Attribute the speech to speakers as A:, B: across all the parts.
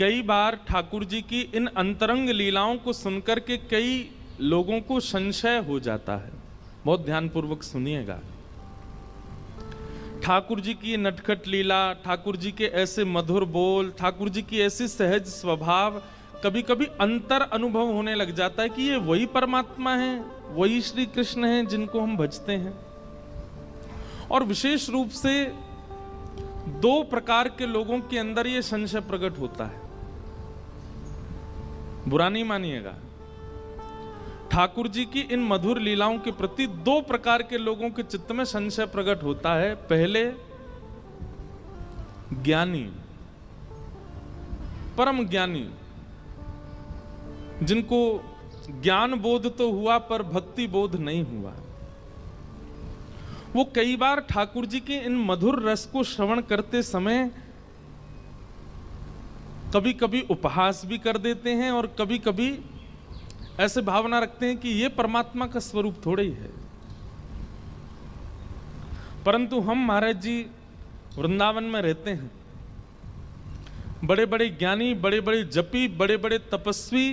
A: कई बार ठाकुर जी की इन अंतरंग लीलाओं को सुनकर के कई लोगों को संशय हो जाता है। बहुत ध्यानपूर्वक सुनिएगा। ठाकुर जी की नटखट लीला, ठाकुर जी के ऐसे मधुर बोल, ठाकुर जी की ऐसी सहज स्वभाव, कभी कभी अंतर अनुभव होने लग जाता है कि ये वही परमात्मा है, वही श्री कृष्ण हैं जिनको हम भजते हैं। और विशेष रूप से दो प्रकार के लोगों के अंदर ये संशय प्रकट होता है। बुरा नहीं मानिएगा, ठाकुर जी की इन मधुर लीलाओं के प्रति दो प्रकार के लोगों के चित्त में संशय प्रकट होता है। पहले ज्ञानी, परम ज्ञानी, जिनको ज्ञान बोध तो हुआ पर भक्ति बोध नहीं हुआ। वो कई बार ठाकुर जी के इन मधुर रस को श्रवण करते समय कभी कभी उपहास भी कर देते हैं और कभी कभी ऐसे भावना रखते हैं कि ये परमात्मा का स्वरूप थोड़े ही है। परंतु हम महाराज जी वृंदावन में रहते हैं, बड़े बड़े ज्ञानी, बड़े बड़े जपी, बड़े बड़े तपस्वी,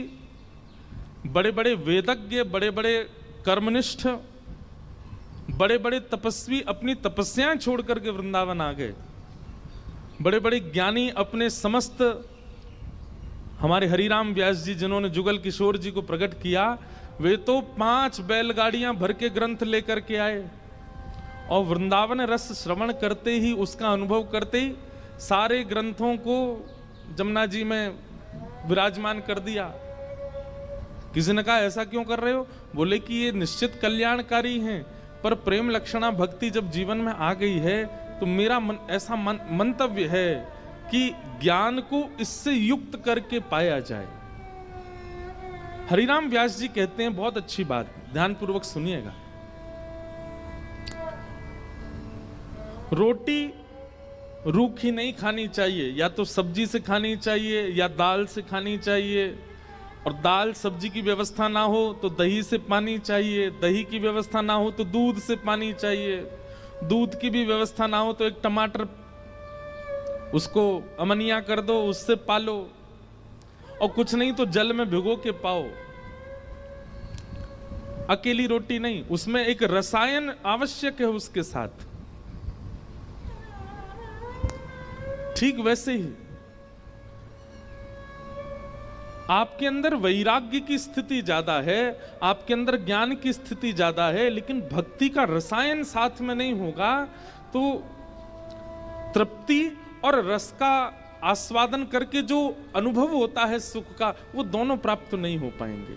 A: बड़े बड़े वेदज्ञ, बड़े बड़े कर्मनिष्ठ, बड़े बड़े तपस्वी अपनी तपस्याएं छोड़ करके वृंदावन आ गए। बड़े बड़े ज्ञानी अपने समस्त, हमारे हरिराम व्यास जी जिन्होंने जुगल किशोर जी को प्रकट किया, वे तो 5 बैलगाड़ियां भर के ग्रंथ लेकर के आए और वृंदावन रस श्रवण करते ही, उसका अनुभव करते ही सारे ग्रंथों को जमुना जी में विराजमान कर दिया। किसी ने कहा ऐसा क्यों कर रहे हो? बोले कि ये निश्चित कल्याणकारी हैं, पर प्रेम लक्षणा भक्ति जब जीवन में आ गई है तो मेरा ऐसा मंतव्य है कि ज्ञान को इससे युक्त करके पाया जाए। हरिराम व्यास जी कहते हैं, बहुत अच्छी बात, ध्यानपूर्वक सुनिएगा। रोटी रूखी नहीं खानी चाहिए, या तो सब्जी से खानी चाहिए या दाल से खानी चाहिए, और दाल सब्जी की व्यवस्था ना हो तो दही से पानी चाहिए, दही की व्यवस्था ना हो तो दूध से पानी चाहिए, दूध की भी व्यवस्था ना हो तो एक टमाटर उसको अमनिया कर दो, उससे पालो, और कुछ नहीं तो जल में भिगो के पाओ। अकेली रोटी नहीं, उसमें एक रसायन आवश्यक है उसके साथ। ठीक वैसे ही आपके अंदर वैराग्य की स्थिति ज्यादा है, आपके अंदर ज्ञान की स्थिति ज्यादा है, लेकिन भक्ति का रसायन साथ में नहीं होगा तो तृप्ति और रस का आस्वादन करके जो अनुभव होता है सुख का, वो दोनों प्राप्त नहीं हो पाएंगे।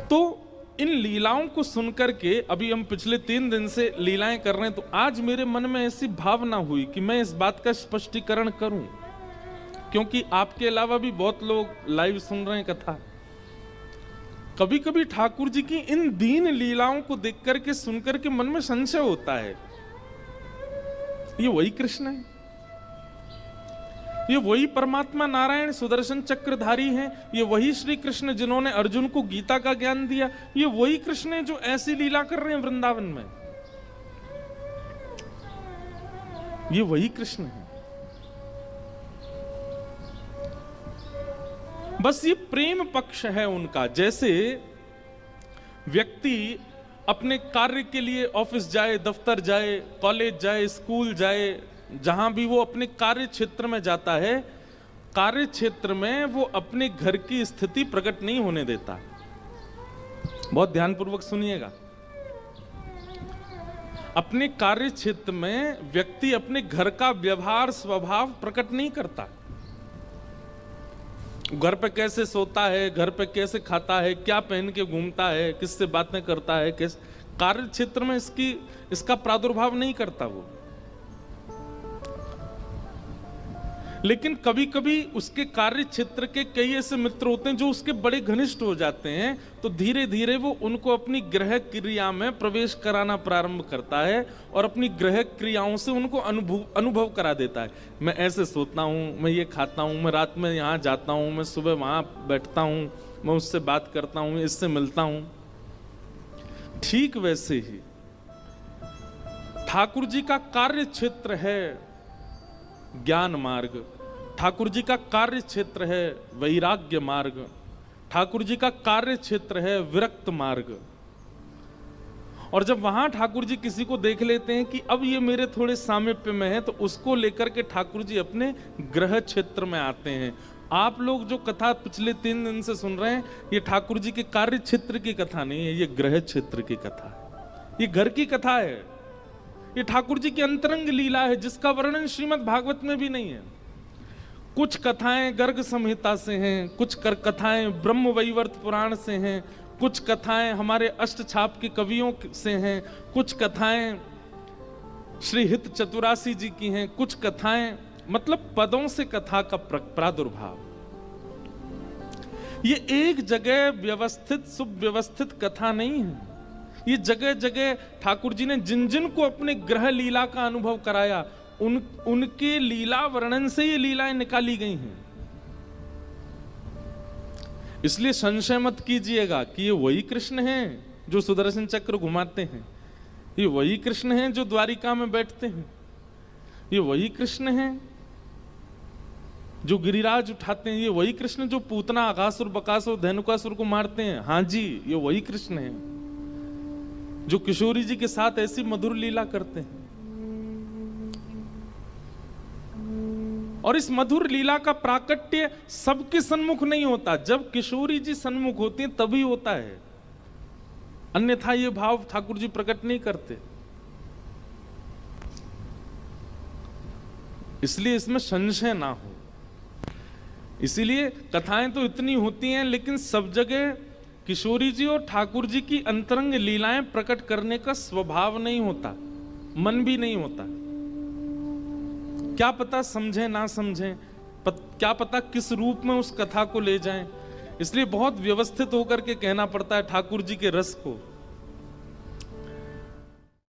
A: तो इन लीलाओं को सुनकर के, अभी हम पिछले 3 दिन से लीलाएं कर रहे हैं, तो आज मेरे मन में ऐसी भावना हुई कि मैं इस बात का स्पष्टीकरण करूं, क्योंकि आपके अलावा भी बहुत लोग लाइव सुन रहे हैं कथा। कभी कभी ठाकुर जी की इन दीन लीलाओं को देख करके, सुन करके मन में संशय होता है, ये वही कृष्ण है, ये वही परमात्मा नारायण सुदर्शन चक्रधारी हैं, ये वही श्री कृष्ण जिन्होंने अर्जुन को गीता का ज्ञान दिया, ये वही कृष्ण है जो ऐसी लीला कर रहे हैं वृंदावन में, ये वही कृष्ण है। बस ये प्रेम पक्ष है उनका। जैसे व्यक्ति अपने कार्य के लिए ऑफिस जाए, दफ्तर जाए, कॉलेज जाए, स्कूल जाए, जहां भी वो अपने कार्य क्षेत्र में जाता है, कार्य क्षेत्र में वो अपने घर की स्थिति प्रकट नहीं होने देता। बहुत ध्यानपूर्वक सुनिएगा। अपने कार्य क्षेत्र में व्यक्ति अपने घर का व्यवहार स्वभाव प्रकट नहीं करता। घर पे कैसे सोता है, घर पे कैसे खाता है, क्या पहन के घूमता है, किससे बातें करता है, कार्य क्षेत्र में इसका प्रादुर्भाव नहीं करता वो। लेकिन कभी कभी उसके कार्य क्षेत्र के कई ऐसे मित्र होते हैं जो उसके बड़े घनिष्ठ हो जाते हैं, तो धीरे धीरे वो उनको अपनी गृह क्रिया में प्रवेश कराना प्रारंभ करता है और अपनी गृह क्रियाओं से उनको अनुभव करा देता है। मैं ऐसे सोता हूँ, मैं ये खाता हूँ, मैं रात में यहाँ जाता हूँ, मैं सुबह वहाँ बैठता हूँ, मैं उससे बात करता हूँ, इससे मिलता हूँ। ठीक वैसे ही ठाकुर जी का कार्य क्षेत्र है ज्ञान मार्ग, ठाकुर जी का कार्य क्षेत्र है वैराग्य मार्ग, ठाकुर जी का कार्य क्षेत्र है विरक्त मार्ग। और जब वहां ठाकुर जी किसी को देख लेते हैं कि अब ये मेरे थोड़े सामीप्य में है, तो उसको लेकर के ठाकुर जी अपने ग्रह क्षेत्र में आते हैं। आप लोग जो कथा पिछले 3 दिन से सुन रहे हैं, ये ठाकुर जी के कार्य क्षेत्र की कथा नहीं है, ये ग्रह क्षेत्र की कथा है, ये घर की कथा है, ये ठाकुर जी की अंतरंग लीला है जिसका वर्णन श्रीमद् भागवत में भी नहीं है। कुछ कथाएं गर्ग संहिता से हैं, कुछ कथाएं ब्रह्म वैवर्त पुराण से हैं, कुछ कथाएं हमारे अष्टछाप के कवियों से हैं, कुछ कथाएं श्री हित चतुरासी जी की हैं, कुछ कथाएं, मतलब पदों से कथा का प्रादुर्भाव। ये एक जगह व्यवस्थित सुव्यवस्थित कथा नहीं है, ये जगह जगह ठाकुर जी ने जिन जिन को अपने ग्रह लीला का अनुभव कराया, उनके लीला वर्णन से ये लीलाएं निकाली गई हैं। इसलिए संशय मत कीजिएगा कि ये वही कृष्ण हैं जो सुदर्शन चक्र घुमाते हैं, ये वही कृष्ण हैं जो द्वारिका में बैठते हैं, ये वही कृष्ण हैं जो गिरिराज उठाते हैं, ये वही कृष्ण जो पूतना अघासुर बकासुर धेनुकासुर को मारते हैं। हाँ जी, ये वही कृष्ण हैं जो किशोरी जी के साथ ऐसी मधुर लीला करते हैं। और इस मधुर लीला का प्राकट्य सबके सन्मुख नहीं होता, जब किशोरी जी सन्मुख होती हैं तभी होता है, अन्यथा ये भाव ठाकुर जी प्रकट नहीं करते। इसलिए इसमें संशय ना हो। इसीलिए कथाएं तो इतनी होती हैं, लेकिन सब जगह किशोरी जी और ठाकुर जी की अंतरंग लीलाएं प्रकट करने का स्वभाव नहीं होता, मन भी नहीं होता। क्या पता समझें ना समझें, क्या पता किस रूप में उस कथा को ले जाएं। इसलिए बहुत व्यवस्थित होकर के कहना पड़ता है ठाकुर जी के रस को।